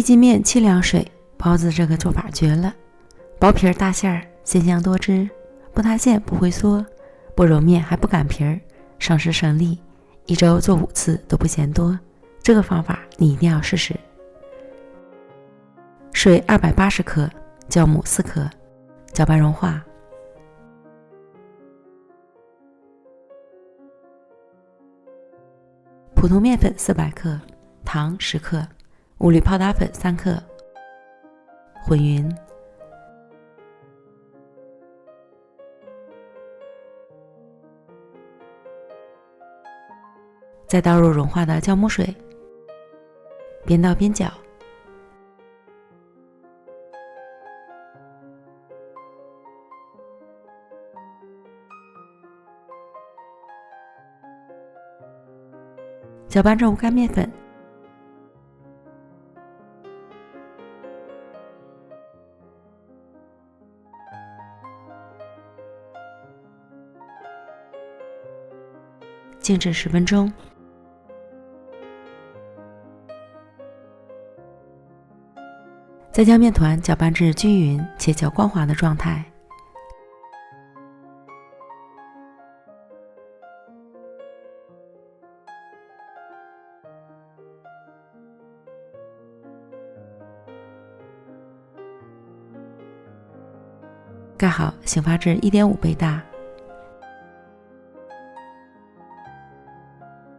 斤面7两水，包子这个做法绝了。薄皮儿大馅儿，鲜香多汁，不塌陷不会缩，不揉面还不擀皮儿，省时省力，1周做5次都不嫌多。这个方法你一定要试试。水280克，酵母4克，搅拌融化。普通面粉400克，糖10克，5缕泡打粉3克，混匀。再倒入融化的酵母水，边倒边搅。搅拌至无干面粉，静置10分钟。再将面团搅拌至均匀且较光滑的状态。盖好，醒发至1.5倍大。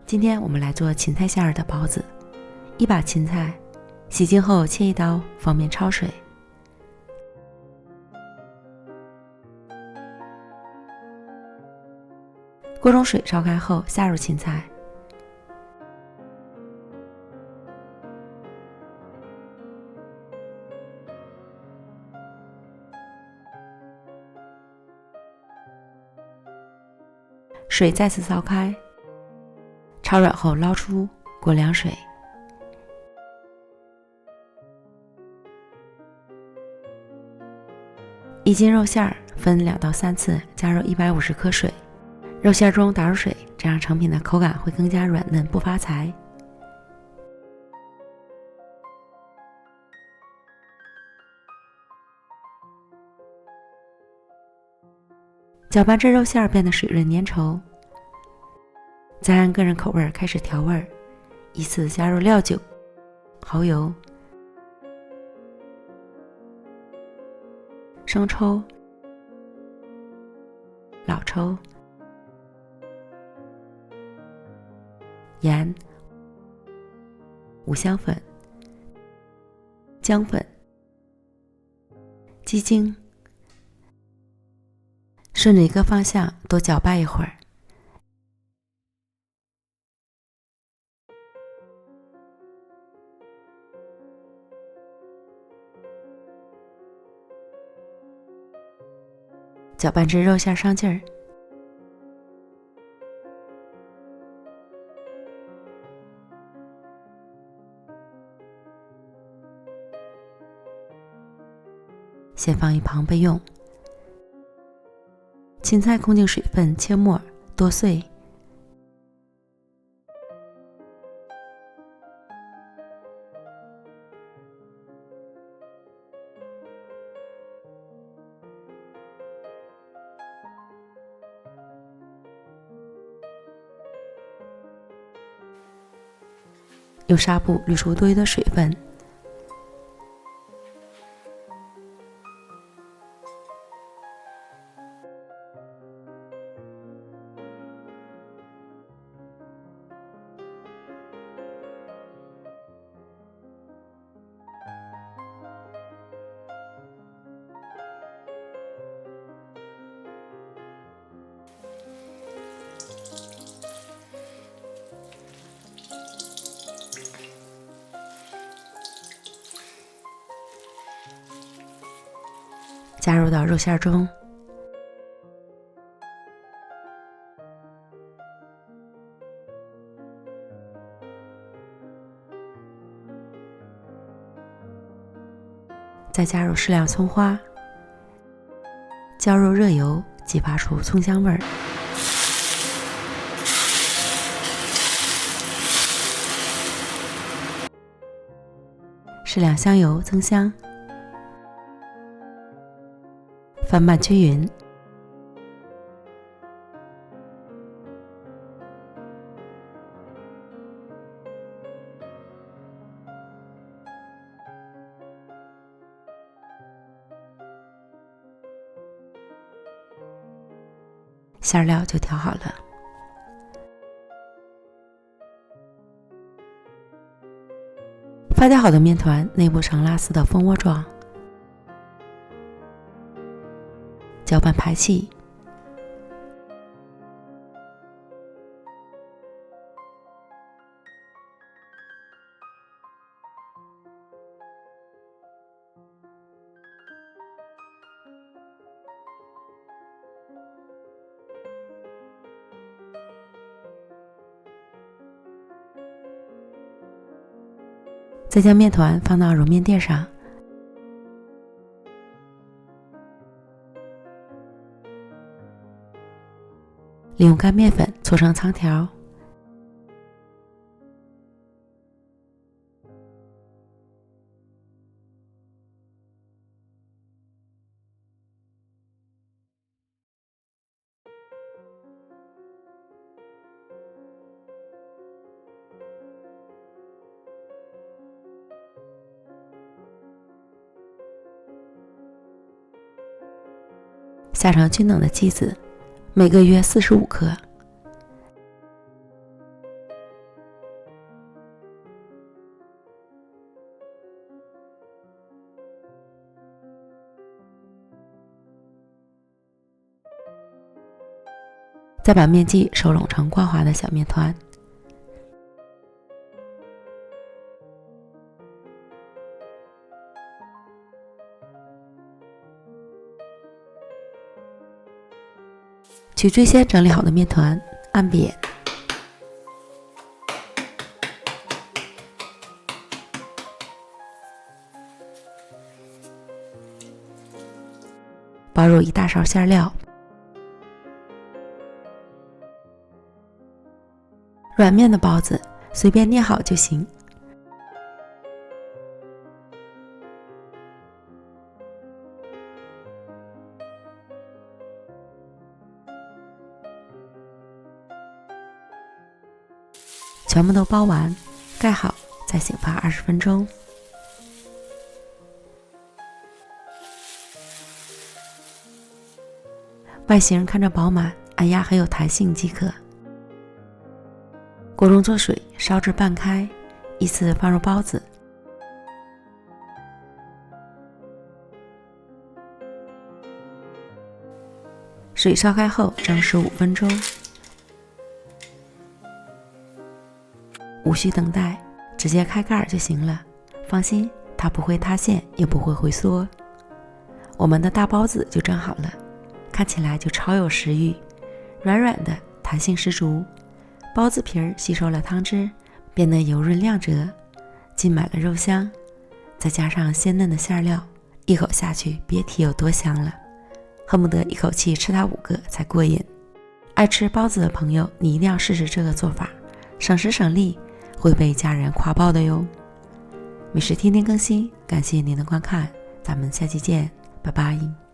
今天我们来做芹菜馅儿的包子。1把芹菜，洗净后切1刀，方便焯水。锅中水烧开后，下入芹菜。水再次烧开，焯软后捞出，过凉水。1斤肉馅儿分2到3次加入150克水，肉馅中打入水，这样成品的口感会更加软嫩不发财。搅拌至肉馅变得水润粘稠，再按个人口味开始调味，依次加入料酒、蚝油、生抽、老抽、盐、五香粉、姜粉、鸡精，顺着一个方向多搅拌一会儿。搅拌至肉馅上劲儿，先放一旁备用。芹菜控净水分，切末，剁碎。用纱布滤出多余的水分。加入到肉馅中，再加入适量葱花，浇入热油，激发出葱香味儿。适量香油增香。翻拌均匀。馅料就调好了。发酵好的面团内部呈拉丝的蜂窝状，搅拌排气。再将面团放到揉面垫上，利用干面粉搓成长条，下成均等的剂子，每个约45克。再把面剂收拢成光滑的小面团。取最先整理好的面团，按扁，包入一大勺馅料。软面的包子随便捏好就行。全部都包完，盖好，再醒发20分钟。外形看着饱满，按压很有弹性即可。锅中做水，烧至半开，依次放入包子。水烧开后蒸15分钟，无需等待，直接开盖就行了。放心，它不会塌陷，也不会回缩。我们的大包子就蒸好了，看起来就超有食欲，软软的，弹性十足。包子皮儿吸收了汤汁，变得油润亮泽，浸满了肉香，再加上鲜嫩的馅料，一口下去别提有多香了，恨不得一口气吃它5个才过瘾。爱吃包子的朋友，你一定要试试这个做法，省时省力，会被家人夸爆的哟。美食天天更新，感谢您的观看，咱们下期见，拜拜。